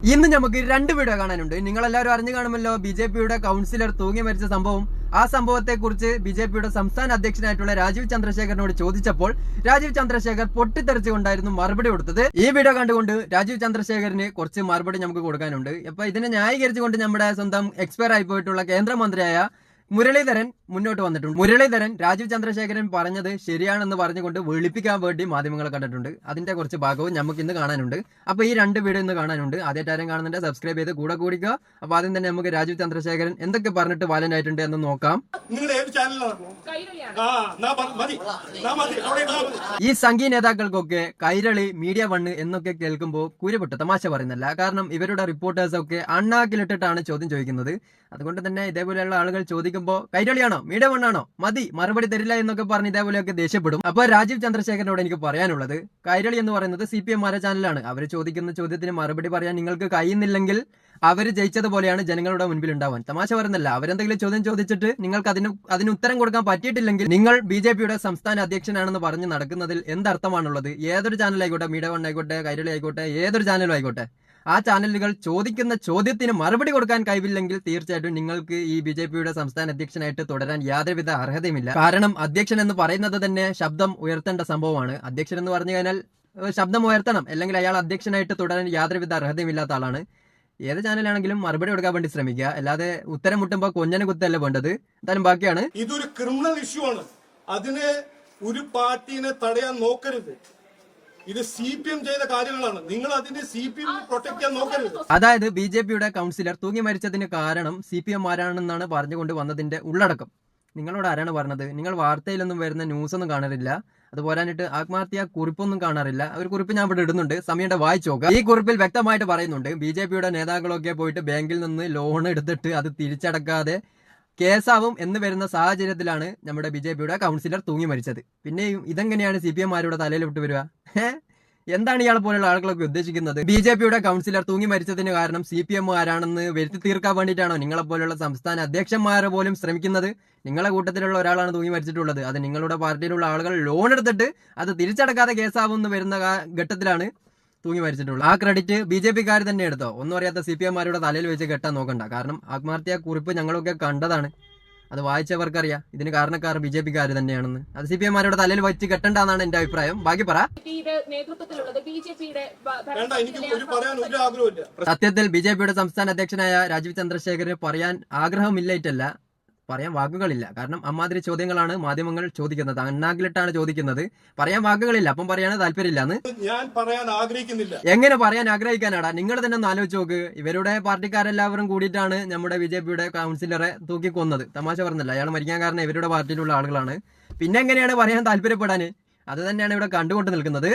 ഇന്ന് നമുക്ക് രണ്ട് വീഡിയോ കാണാനുണ്ട്. നിങ്ങൾ എല്ലാവരും അറിഞ്ഞു കാണുമല്ലോ, ബിജെപിയുടെ കൗൺസിലർ തൂങ്ങി മരിച്ച സംഭവം. ആ സംഭവത്തെ കുറിച്ച് ബിജെപിയുടെ സംസ്ഥാന അധ്യക്ഷനായിട്ടുള്ള രാജീവ് ചന്ദ്രശേഖരനോട് ചോദിച്ചപ്പോൾ രാജീവ് ചന്ദ്രശേഖർ പൊട്ടിത്തെറിച്ചുകൊണ്ടായിരുന്നു മറുപടി കൊടുത്തത്. ഈ വീഡിയോ കണ്ടുകൊണ്ട് രാജീവ് ചന്ദ്രശേഖരന് കുറച്ച് മറുപടി നമുക്ക് കൊടുക്കാനുണ്ട്. അപ്പൊ ഇതിനെ ന്യായീകരിച്ചുകൊണ്ട് നമ്മുടെ സ്വന്തം എക്സ്പയർ ആയി പോയിട്ടുള്ള കേന്ദ്രമന്ത്രിയായ മുരളീധരൻ മുന്നോട്ട് വന്നിട്ടുണ്ട്. മുരളീധരൻ രാജീവ് ചന്ദ്രശേഖരൻ പറഞ്ഞത് ശരിയാണെന്ന് പറഞ്ഞുകൊണ്ട് വെളുപ്പിക്കാൻ വേണ്ടി മാധ്യമങ്ങളെ കണ്ടിട്ടുണ്ട്. അതിന്റെ കുറച്ച് ഭാഗവും നമുക്ക് ഇന്ന് കാണാനുണ്ട്. അപ്പൊ ഈ രണ്ട് വീഡിയോ ഇന്ന് കാണാനുണ്ട്. ആദ്യമായിട്ട് കാണുന്നുണ്ട്, സബ്സ്ക്രൈബ് ചെയ്ത് കൂടെ കൂടിക്കുക. അപ്പൊ ആദ്യം തന്നെ നമുക്ക് രാജീവ് ചന്ദ്രശേഖരൻ എന്തൊക്കെ പറഞ്ഞിട്ട് വയലന്റ് ആയിട്ടുണ്ട് എന്ന് നോക്കാം. ഈ സംഘീയ നേതാക്കൾക്കൊക്കെ കൈരളി, മീഡിയ വണ്ണ് എന്നൊക്കെ കേൾക്കുമ്പോൾ കുരുപൊട്ട് തമാശ പറയുന്നില്ല. കാരണം ഇവരുടെ റിപ്പോർട്ടേഴ്സ് ഒക്കെ അണ്ണാക്കിലിട്ടിട്ടാണ് ചോദ്യം ചോദിക്കുന്നത്. അതുകൊണ്ട് തന്നെ ഇതേപോലെയുള്ള ആളുകൾ ചോദിക്കുമ്പോൾ കൈരളിയാണോ മീഡിയ വണ്ണാണോ മതി മറുപടി തരില്ല എന്നൊക്കെ പറഞ്ഞ് ഇതേപോലെയൊക്കെ ദേഷ്യപ്പെടും. അപ്പൊ രാജീവ് ചന്ദ്രശേഖരനോട് എനിക്ക് പറയാനുള്ളത്, കൈരളി എന്ന് പറയുന്നത് CPM ചാനലാണ്. അവർ ചോദിക്കുന്ന ചോദ്യത്തിന് മറുപടി പറയാൻ നിങ്ങൾക്ക് കഴിയുന്നില്ലെങ്കിൽ അവര് ജയിച്ചതുപോലെയാണ് ജനങ്ങളുടെ മുൻപിൽ ഉണ്ടാവാൻ. തമാശ പറയുന്നില്ല. അവരെന്തെങ്കിലും ചോദ്യം ചോദിച്ചിട്ട് നിങ്ങൾക്ക് അതിന് ഉത്തരം കൊടുക്കാൻ പറ്റിയിട്ടില്ലെങ്കിൽ നിങ്ങൾ BJPയുടെ സംസ്ഥാന അധ്യക്ഷനാണെന്ന് പറഞ്ഞ് നടക്കുന്നതിൽ എന്തർത്ഥമാണുള്ളത്? ഏതൊരു ചാനലായിക്കോട്ടെ, മീഡിയ വൺ ആയിക്കോട്ടെ, കൈരളി ആയിക്കോട്ടെ, ഏതൊരു ചാനലും ആയിക്കോട്ടെ, ആ ചാനലുകൾ ചോദിക്കുന്ന ചോദ്യത്തിന് മറുപടി കൊടുക്കാൻ കഴിവില്ലെങ്കിൽ തീർച്ചയായിട്ടും നിങ്ങൾക്ക് ഈ BJPയുടെ സംസ്ഥാന അധ്യക്ഷനായിട്ട് തുടരാൻ യാതൊരുവിധ അർഹതയുമില്ല. കാരണം അധ്യക്ഷൻ എന്ന് പറയുന്നത് തന്നെ ശബ്ദം ഉയർത്തേണ്ട സംഭവമാണ്. അധ്യക്ഷൻ എന്ന് പറഞ്ഞു കഴിഞ്ഞാൽ ശബ്ദം ഉയർത്തണം, അല്ലെങ്കിൽ അയാൾ അധ്യക്ഷനായിട്ട് തുടരാൻ യാതൊരുവിധ അർഹതയുമില്ലാത്ത ആളാണ്. ഏത് ചാനലാണെങ്കിലും മറുപടി കൊടുക്കാൻ വേണ്ടി ശ്രമിക്കുക, അല്ലാതെ ഉത്തരം മുട്ടുമ്പോ കൊഞ്ഞനെ കുത്തല്ല വേണ്ടത്. എന്തായാലും ബാക്കിയാണ്. ഇതൊരു ക്രിമിനൽ ഇഷ്യൂ ആണ്. അതിനെ ഒരു പാർട്ടിനെ തടയാൻ നോക്കരുത്. ഇത് CPM ചെയ്ത കാര്യങ്ങളാണ്. നിങ്ങൾ അതിനെ CPM പ്രൊട്ടക്ട് ചെയ്യാൻ നോക്കരുത്. അതായത് BJPയുടെ കൗൺസിലർ തൂങ്ങി മരിച്ചതിന് കാരണം CPM ആരാണെന്നാണ് പറഞ്ഞുകൊണ്ട് വന്നതിന്റെ ഉള്ളടക്കം. നിങ്ങളോട് ആരാണ് പറഞ്ഞത്? നിങ്ങൾ വാർത്തയിലൊന്നും വരുന്ന ന്യൂസ് ഒന്നും കാണാറില്ല, അതുപോരാനിട്ട് ആത്മഹത്യാ കുറിപ്പൊന്നും കാണാറില്ല. ഒരു കുറിപ്പ് ഞാൻ ഇവിടെ ഇടുന്നുണ്ട്, സമയത്ത് വായിച്ചു നോക്കുക. ഈ കുറിപ്പിൽ വ്യക്തമായിട്ട് പറയുന്നുണ്ട്, BJPയുടെ നേതാക്കളൊക്കെ പോയിട്ട് ബാങ്കിൽ നിന്ന് ലോൺ എടുത്തിട്ട് അത് തിരിച്ചടക്കാതെ കേസാവും എന്ന് വരുന്ന സാഹചര്യത്തിലാണ് നമ്മുടെ BJPയുടെ കൗൺസിലർ തൂങ്ങി മരിച്ചത്. പിന്നെയും ഇതെങ്ങനെയാണ് CPM തലയിൽ വിട്ട് വരിക? എന്താണ് ഇയാളെ പോലുള്ള ആളുകളൊക്കെ ഉദ്ദേശിക്കുന്നത്? BJPയുടെ കൗൺസിലർ തൂങ്ങി മരിച്ചതിന് കാരണം CPM ആരാണെന്ന് വരുത്തി തീർക്കാൻ വേണ്ടിയിട്ടാണോ നിങ്ങളെ പോലുള്ള സംസ്ഥാന അധ്യക്ഷന്മാരെ പോലും ശ്രമിക്കുന്നത്? നിങ്ങളെ കൂട്ടത്തിലുള്ള ഒരാളാണ് തൂങ്ങി മരിച്ചിട്ടുള്ളത്. അത് നിങ്ങളുടെ പാർട്ടിയിലുള്ള ആളുകൾ ലോൺ എടുത്തിട്ട് അത് തിരിച്ചടക്കാതെ കേസാവും വരുന്ന ഘട്ടത്തിലാണ് തൂങ്ങി മരിച്ചിട്ടുള്ളത്. ആ ക്രെഡിറ്റ് BJPക്കാർ തന്നെ എടുത്തോ? ഒന്നും അറിയാത്ത CPM തലയിൽ വെച്ച് കെട്ടാൻ നോക്കണ്ട. കാരണം ആത്മഹത്യാ കുറിപ്പ് ഞങ്ങളൊക്കെ കണ്ടതാണ്, അത് വായിച്ചവർക്കറിയാം ഇതിന് കാരണക്കാർ BJPക്കാർ തന്നെയാണെന്ന്. അത് CPM തലയിൽ വെച്ച് കെട്ടണ്ടെന്നാണ് എന്റെ അഭിപ്രായം. ബാക്കി പറ. സത്യത്തിൽ BJPയുടെ സംസ്ഥാന അധ്യക്ഷനായ രാജീവ് ചന്ദ്രശേഖരന് പറയാൻ ആഗ്രഹമില്ലായിട്ടല്ല, പറയാൻ വാക്കുകളില്ല. കാരണം അമ്മാതിരി ചോദ്യങ്ങളാണ് മാധ്യമങ്ങൾ ചോദിക്കുന്നത്, അണ്ണാക്കിലിട്ടാണ് ചോദിക്കുന്നത്. പറയാൻ വാക്കുകളില്ല, അപ്പം പറയാൻ താല്പര്യമില്ലാന്ന്. ഞാൻ പറയാൻ ആഗ്രഹിക്കുന്നില്ല. എങ്ങനെ പറയാൻ ആഗ്രഹിക്കാനാടാ? നിങ്ങൾ തന്നെ ഒന്ന് ആലോചിച്ച് നോക്ക്. ഇവരുടെ പാർട്ടിക്കാരെല്ലാവരും കൂടിയിട്ടാണ് നമ്മുടെ BJPയുടെ കൗൺസിലറെ തൂക്കിക്കൊന്നത്. തമാശ പറഞ്ഞല്ല, അയാൾ മരിക്കാൻ കാരണം ഇവരുടെ പാർട്ടിയിലുള്ള ആളുകളാണ്. പിന്നെ എങ്ങനെയാണ് പറയാൻ താല്പര്യപ്പെടാന്? അത് തന്നെയാണ് ഇവിടെ കണ്ടുകൊണ്ട് നിൽക്കുന്നത്.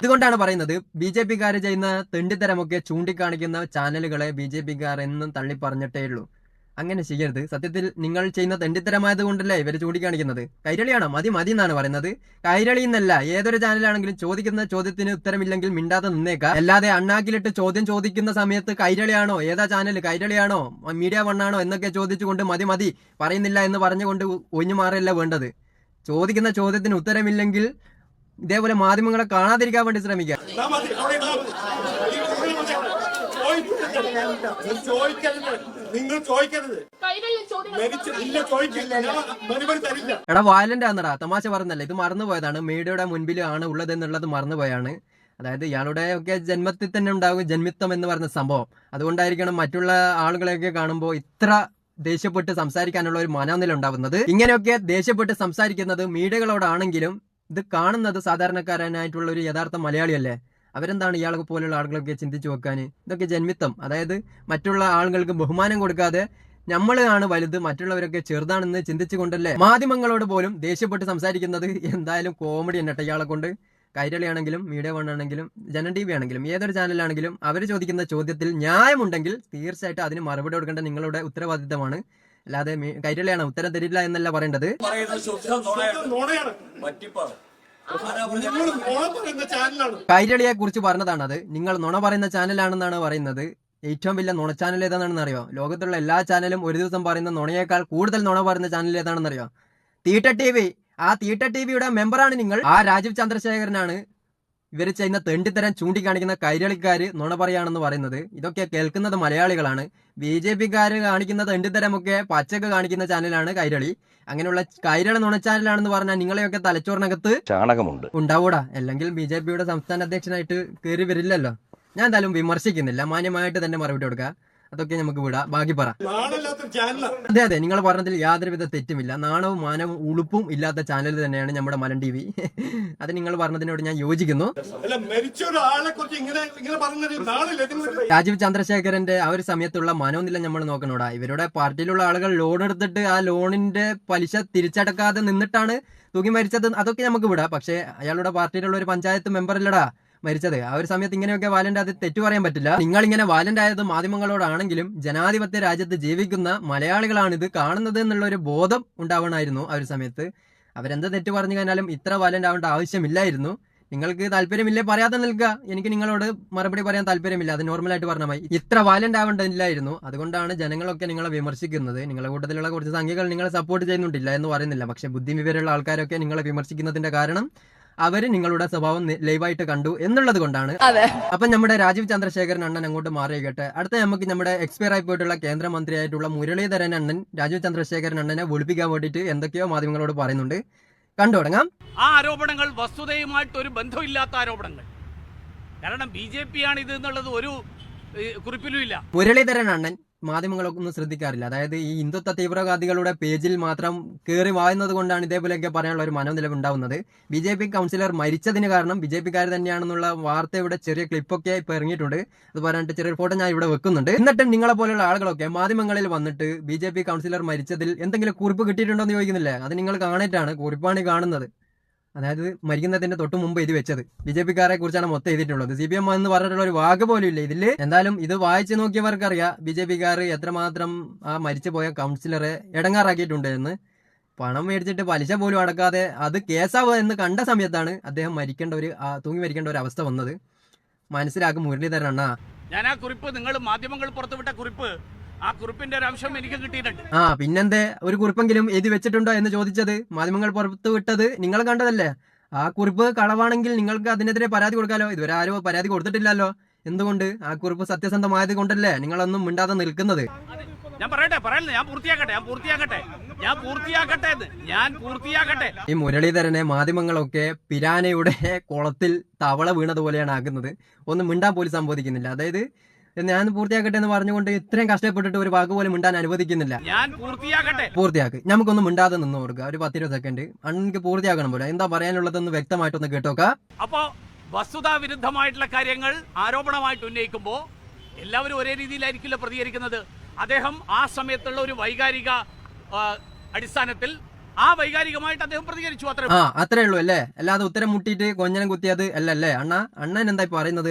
ഇതുകൊണ്ടാണ് പറയുന്നത്, BJPക്കാര് ചെയ്യുന്ന തെണ്ടിത്തരമൊക്കെ ചൂണ്ടിക്കാണിക്കുന്ന ചാനലുകളെ BJPക്കാർ എന്നും തള്ളി പറഞ്ഞിട്ടേ ഉള്ളൂ. അങ്ങനെ ചെയ്യരുത്. സത്യത്തിൽ നിങ്ങൾ ചെയ്യുന്ന തെണ്ടിത്തരമായത് കൊണ്ടല്ലേ ഇവര് ചൂണ്ടിക്കാണിക്കുന്നത്. കൈരളിയാണോ മതി മതി എന്നാണ് പറയുന്നത്. കൈരളി എന്നല്ല, ഏതൊരു ചാനലാണെങ്കിലും ചോദിക്കുന്ന ചോദ്യത്തിന് ഉത്തരമില്ലെങ്കിൽ മിണ്ടാതെ നിന്നേക്കാം. അല്ലാതെ അണ്ണാക്കിലിട്ട് ചോദ്യം ചോദിക്കുന്ന സമയത്ത് കൈരളിയാണോ, ഏതാ ചാനൽ, കൈരളിയാണോ, മീഡിയ വണ്ണാണോ എന്നൊക്കെ ചോദിച്ചുകൊണ്ട് മതി മതി പറയുന്നില്ല എന്ന് പറഞ്ഞുകൊണ്ട് ഒഴിഞ്ഞു മാറിയല്ല വേണ്ടത്. ചോദിക്കുന്ന ചോദ്യത്തിന് ഉത്തരമില്ലെങ്കിൽ ഇതേപോലെ മാധ്യമങ്ങളെ കാണാതിരിക്കാൻ വേണ്ടി ശ്രമിക്കാം. നിങ്ങൾ ചോദിക്കരുത്. എടാ വയലന്റ് ആണെടാ, തമാശ പറഞ്ഞല്ല, ഇത് മറന്നുപോയതാണ്. മീഡിയയുടെ മുൻപിലാണ് ഉള്ളത് എന്നുള്ളത് മറന്നുപോയാണ്. അതായത് ഇയാളുടെ ഒക്കെ ജന്മത്തിൽ തന്നെ ഉണ്ടാകും ജന്മിത്വം എന്ന് പറഞ്ഞ സംഭവം. അതുകൊണ്ടായിരിക്കണം മറ്റുള്ള ആളുകളെയൊക്കെ കാണുമ്പോൾ ഇത്ര ദേഷ്യപ്പെട്ട് സംസാരിക്കാനുള്ള ഒരു മനോനില ഉണ്ടാവുന്നത്. ഇങ്ങനെയൊക്കെ ദേഷ്യപ്പെട്ട് സംസാരിക്കുന്നത് മീഡിയകളോടാണെങ്കിലും ഇത് കാണുന്നത് സാധാരണക്കാരനായിട്ടുള്ള ഒരു യഥാർത്ഥ മലയാളിയല്ലേ. അവരെന്താണ് ഇയാളെ പോലുള്ള ആളുകളൊക്കെ ചിന്തിച്ചു വെക്കാൻ? ഇതൊക്കെ ജന്മിത്വം. അതായത് മറ്റുള്ള ആളുകൾക്ക് ബഹുമാനം കൊടുക്കാതെ നമ്മളാണ് വലുത്, മറ്റുള്ളവരൊക്കെ ചെറുതാണെന്ന് ചിന്തിച്ചുകൊണ്ടല്ലേ മാധ്യമങ്ങളോട് പോലും ദേഷ്യപ്പെട്ട് സംസാരിക്കുന്നത്. എന്തായാലും കോമഡി തന്നെ ഇയാളെ കൊണ്ട്. കൈരളിയാണെങ്കിലും മീഡിയ വൺ ആണെങ്കിലും ജനം TV ആണെങ്കിലും ഏതൊരു ചാനലാണെങ്കിലും അവർ ചോദിക്കുന്ന ചോദ്യത്തിൽ ന്യായമുണ്ടെങ്കിൽ തീർച്ചയായിട്ടും അതിന് മറുപടി കൊടുക്കേണ്ട നിങ്ങളുടെ ഉത്തരവാദിത്തമാണ്. അല്ലാതെ കൈരളിയാണ് ഉത്തരം തരില്ല എന്നല്ല പറയേണ്ടത്. കൈരളിയെ കുറിച്ച് പറഞ്ഞതാണത്. നിങ്ങൾ നുണ പറയുന്ന ചാനലാണെന്നാണ് പറയുന്നത്. ഏറ്റവും വലിയ നുണ ചാനൽ ഏതാണെന്ന് അറിയോ? ലോകത്തുള്ള എല്ലാ ചാനലും ഒരു ദിവസം പറയുന്ന നുണയേക്കാൾ കൂടുതൽ നുണ പറയുന്ന ചാനൽ ഏതാണെന്ന് അറിയോ? തീട്ട TV. ആ തീട്ട TVയുടെ മെമ്പറാണ് നിങ്ങൾ. ആ രാജീവ് ചന്ദ്രശേഖരനാണ് ഇവർ ചെയ്യുന്ന തെണ്ടിത്തരം ചൂണ്ടിക്കാണിക്കുന്ന കൈരളിക്കാര് നുണ പറയാണെന്ന് പറയുന്നത്. ഇതൊക്കെ കേൾക്കുന്നത് മലയാളികളാണ്. BJP-ക്കാര് കാണിക്കുന്ന തെണ്ടിത്തരമൊക്കെ പച്ചക്ക് കാണിക്കുന്ന ചാനലാണ് കൈരളി. അങ്ങനെയുള്ള കൈരളി നുണ ചാനലാണെന്ന് പറഞ്ഞാൽ നിങ്ങളെയൊക്കെ തലച്ചോറിനകത്ത് ചാണകമുണ്ട് ഉണ്ടാവൂടാ. അല്ലെങ്കിൽ BJP-യുടെ സംസ്ഥാന അധ്യക്ഷനായിട്ട് കയറി വരില്ലല്ലോ. ഞാൻ എന്തായാലും വിമർശിക്കുന്നില്ല, മാന്യമായിട്ട് തന്നെ മറുപടി കൊടുക്കുക. അതൊക്കെ നമുക്ക് വിടാം, ബാക്കി പറ. നാണല്ലാത്ത ചാനലാണ്. അതെ, നിങ്ങൾ പറഞ്ഞതിൽ യാതൊരുവിധ തെറ്റുമില്ല. നാണവും മാനവും ഉളുപ്പും ഇല്ലാത്ത ചാനൽ തന്നെയാണ് നമ്മുടെ മലൻ TV. അത് നിങ്ങൾ പറഞ്ഞതിനോട് ഞാൻ യോജിക്കുന്നു. അല്ല, മരിച്ച ഒരാളെ കുറിച്ച് ഇങ്ങനെ പറഞ്ഞത് നാണില്ല. രാജീവ് ചന്ദ്രശേഖരന്റെ ആ ഒരു സമയത്തുള്ള മനോനില നമ്മൾ നോക്കണോടാ. ഇവരുടെ പാർട്ടിയിലുള്ള ആളുകൾ ലോൺ എടുത്തിട്ട് ആ ലോണിന്റെ പലിശ തിരിച്ചടക്കാതെ നിന്നിട്ടാണ് തൂങ്ങി മരിച്ചത്. അതൊക്കെ നമുക്ക് വിടാം. പക്ഷേ അയാളുടെ പാർട്ടിയിലുള്ള ഒരു പഞ്ചായത്ത് മെമ്പറില്ലടാ മരിച്ചത്. ആ ഒരു സമയത്ത് ഇങ്ങനെയൊക്കെ വാലന്റ് അത് തെറ്റു പറയാൻ പറ്റില്ല. നിങ്ങൾ ഇങ്ങനെ വാലന്റ് ആയത് മാധ്യമങ്ങളോടാണെങ്കിലും ജനാധിപത്യ രാജ്യത്ത് ജീവിക്കുന്ന മലയാളികളാണ് ഇത് കാണുന്നത് എന്നുള്ള ഒരു ബോധം ഉണ്ടാവണമായിരുന്നു ആ ഒരു സമയത്ത്. അവരെന്ത് തെറ്റ് പറഞ്ഞു കഴിഞ്ഞാലും ഇത്ര വാലന്റ് ആവേണ്ട ആവശ്യമില്ലായിരുന്നു. നിങ്ങൾക്ക് താല്പര്യമില്ലേ പറയാതെ നിൽക്കുക. എനിക്ക് നിങ്ങളോട് മറുപടി പറയാൻ താല്പര്യമില്ല, അത് നോർമലായിട്ട് പറഞ്ഞാൽ മതി. ഇത്ര വാലന്റ് ആവേണ്ടതില്ലായിരുന്നു. അതുകൊണ്ടാണ് ജനങ്ങളൊക്കെ നിങ്ങളെ വിമർശിക്കുന്നത്. നിങ്ങളുടെ കൂട്ടത്തിലുള്ള കുറച്ച് സംഖ്യകൾ നിങ്ങളെ സപ്പോർട്ട് ചെയ്യുന്നുണ്ടില്ല എന്ന് പറയുന്നില്ല. പക്ഷെ ബുദ്ധി വിവരമുള്ള ആൾക്കാരൊക്കെ നിങ്ങളെ വിമർശിക്കുന്നതിന്റെ കാരണം അവര് നിങ്ങളുടെ സ്വഭാവം ലൈവായിട്ട് കണ്ടു എന്നുള്ളത് കൊണ്ടാണ്. അപ്പൊ നമ്മുടെ രാജീവ് ചന്ദ്രശേഖരൻ അണ്ണൻ അങ്ങോട്ട് മാറിയിക്കട്ടെ. അടുത്ത നമുക്ക് നമ്മുടെ എക്സ്പയർ ആയി പോയിട്ടുള്ള കേന്ദ്രമന്ത്രിയായിട്ടുള്ള മുരളീധരൻ അണ്ണൻ രാജീവ് ചന്ദ്രശേഖരൻ അണ്ണനെ ഒളിപ്പിക്കാൻ വേണ്ടിയിട്ട് എന്തൊക്കെയോ മാധ്യമങ്ങളോട് പറയുന്നുണ്ട്. കണ്ടു തുടങ്ങാം. ആ ആരോപണങ്ങൾ വസ്തുതയുമായിട്ട് ഒരു ബന്ധമില്ലാത്ത ആരോപണങ്ങൾ. കാരണം BJP ആണ് ഇത് എന്നുള്ളത് ഒരു കുറിപ്പിലും ഇല്ല. മുരളീധരൻ അണ്ണൻ മാധ്യമങ്ങളൊക്കെ ഒന്നും ശ്രദ്ധിക്കാറില്ല. അതായത് ഈ ഹിന്ദുത്വ തീവ്രവാദികളുടെ പേജിൽ മാത്രം കയറി വായുന്നത് കൊണ്ടാണ് ഇതേപോലെയൊക്കെ പറയാനുള്ള ഒരു മനോനില ഉണ്ടാവുന്നത്. BJP കൗൺസിലർ മരിച്ചതിന് കാരണം BJP-ക്കാർ തന്നെയാണെന്നുള്ള വാർത്തയുടെ ചെറിയ ക്ലിപ്പൊക്കെ ഇപ്പൊ ഇറങ്ങിയിട്ടുണ്ട്. അത് പറഞ്ഞിട്ട് ചെറിയ ഫോട്ടോ ഞാൻ ഇവിടെ വെക്കുന്നുണ്ട്. എന്നിട്ടും നിങ്ങളെ പോലെയുള്ള ആളുകളൊക്കെ മാധ്യമങ്ങളിൽ വന്നിട്ട് BJP കൗൺസിലർ മരിച്ചതിൽ എന്തെങ്കിലും കുറിപ്പ് കിട്ടിയിട്ടുണ്ടോ എന്ന് ചോദിക്കുന്നില്ലേ? അത് നിങ്ങൾ കാണാനായിട്ടാണ്, കുറിപ്പാണ് കാണുന്നത്. അതായത് മരിക്കുന്നതിന്റെ തൊട്ട് മുമ്പ് എഴുതി വെച്ചത്. BJP-ക്കാരെ കുറിച്ചാണ് മൊത്തം എഴുതിയിട്ടുള്ളത്. CPM എന്ന് പറഞ്ഞിട്ടുള്ള ഒരു വാക്ക് പോലും ഇല്ല ഇതില്. എന്തായാലും ഇത് വായിച്ചു നോക്കിയവർക്കറിയാം BJP-ക്കാർ എത്രമാത്രം ആ മരിച്ചു പോയ കൗൺസിലറെ ഇടങ്ങാറാക്കിയിട്ടുണ്ട് എന്ന്. പണം മേടിച്ചിട്ട് പലിശ പോലും അടക്കാതെ അത് കേസാവുക എന്ന് കണ്ട സമയത്താണ് അദ്ദേഹം തൂങ്ങി മരിക്കേണ്ട ഒരു അവസ്ഥ വന്നത്. മനസ്സിലാക്കും മുരളീധരൻ അണ്ണാ. ഞാൻ ആ കുറിപ്പ്, നിങ്ങൾ മാധ്യമങ്ങൾ പുറത്തുവിട്ട കുറിപ്പ്, ആ കുറിപ്പിന്റെ ഒരു അംശം എനിക്ക് കിട്ടിയിട്ടുണ്ട്. പിന്നെന്തേ ഒരു കുറിപ്പെങ്കിലും എഴുതി വെച്ചിട്ടുണ്ടോ എന്ന് ചോദിച്ചത്? മാധ്യമങ്ങൾ പുറത്തു വിട്ടത് നിങ്ങൾ കണ്ടതല്ലേ? ആ കുറിപ്പ് കളവാണെങ്കിൽ നിങ്ങൾക്ക് അതിനെതിരെ പരാതി കൊടുക്കാലോ. ഇതുവരെ ആരോ പരാതി കൊടുത്തിട്ടില്ലല്ലോ. എന്തുകൊണ്ട്? ആ കുറിപ്പ് സത്യസന്ധമായത് കൊണ്ടല്ലേ നിങ്ങളൊന്നും മിണ്ടാതെ നിൽക്കുന്നത്. ഞാൻ പറയട്ടെ, ഞാൻ പൂർത്തിയാക്കട്ടെ. ഈ മുരളീധരനെ മാധ്യമങ്ങളൊക്കെ പിരാനയുടെ കുളത്തിൽ തവള വീണതുപോലെയാണ് ആക്കുന്നത്. ഒന്നും മിണ്ടാൻ പോലും സംബോധിക്കുന്നില്ല. അതായത് ഞാൻ പൂർത്തിയാക്കട്ടെ എന്ന് പറഞ്ഞുകൊണ്ട് ഇത്രയും കഷ്ടപ്പെട്ടിട്ട് ഒരു വാക്ക് പോലും മിണ്ടാൻ അനുവദിക്കുന്നില്ല. ഞാൻ പൂർത്തിയാക്ക്. നമുക്കൊന്നും മിണ്ടാതെ നിന്ന് കൊടുക്കുക ഒരു 10-20 സെക്കൻഡ്. അണ്ണക്ക് പൂർത്തിയാക്കണം പോലെ. എന്താ പറയാനുള്ളതെന്ന് വ്യക്തമായിട്ടൊന്ന് കേട്ടോക്ക. അപ്പോ വസ്തുതാ വിരുദ്ധമായിട്ടുള്ള കാര്യങ്ങൾ ആരോപണമായിട്ട് ഉന്നയിക്കുമ്പോൾ എല്ലാവരും ഒരേ രീതിയിലായിരിക്കില്ല പ്രതികരിക്കുന്നത്. അദ്ദേഹം ആ സമയത്തുള്ള ഒരു വൈകാരിക അടിസ്ഥാനത്തിൽ വൈകാരികമായിട്ട് അദ്ദേഹം പ്രതികരിച്ചു. അത്രേ ഉള്ളൂ അല്ലേ? അല്ലാതെ ഉത്തരം മുട്ടിയിട്ട് കൊഞ്ഞനം കുത്തിയത് അല്ലല്ലേ അണ്ണൻ എന്തായി പറയുന്നത്?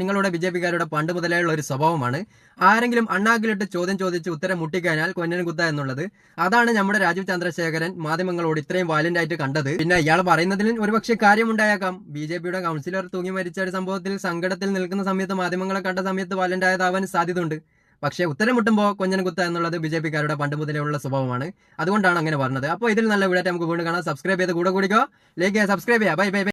നിങ്ങളുടെ BJP-ക്കാരുടെ പണ്ട് മുതലേ ഉള്ള ഒരു സ്വഭാവമാണ്. ആരെങ്കിലും അണ്ണാക്കിലിട്ട് ചോദ്യം ചോദിച്ച് ഉത്തരം മുട്ടിക്കഴിഞ്ഞാൽ കൊഞ്ഞനം കുത്തുക എന്നുള്ളത്. അതാണ് നമ്മുടെ രാജീവ് ചന്ദ്രശേഖരൻ മാധ്യമങ്ങളോട് ഇത്രയും വാലന്റ് ആയിട്ട് കണ്ടത്. പിന്നെ ഇയാൾ പറയുന്നതിൽ ഒരുപക്ഷെ കാര്യമുണ്ടായേക്കാം. BJP-യുടെ കൗൺസിലർ തൂങ്ങി മരിച്ച ഒരു സംഭവത്തിൽ സങ്കടത്തിൽ നിൽക്കുന്ന സമയത്ത് മാധ്യമങ്ങളെ കണ്ട സമയത്ത് വാലന്റ് ആയതാവാൻ സാധ്യതയുണ്ട്. പക്ഷെ ഉത്തരം മുട്ടുമ്പോൾ കൊഞ്ഞനം കുത്ത എന്നുള്ളത് BJP-ക്കാരുടെ പണ്ട് മുതലേ ഉള്ള സ്വഭാവമാണ്. അതുകൊണ്ടാണ് അങ്ങനെ പറഞ്ഞത്. അപ്പോൾ ഇതിൽ നല്ല വീഡിയോ നമുക്ക് വീണ്ടും കാണാം. സബ്സ്ക്രൈബ് ചെയ്ത് കൂടെ കൂടിക്കോ. ലൈക്ക് ചെയ്യുക, സബ്സ്ക്രൈബ് ചെയ്യുക. Bye bye.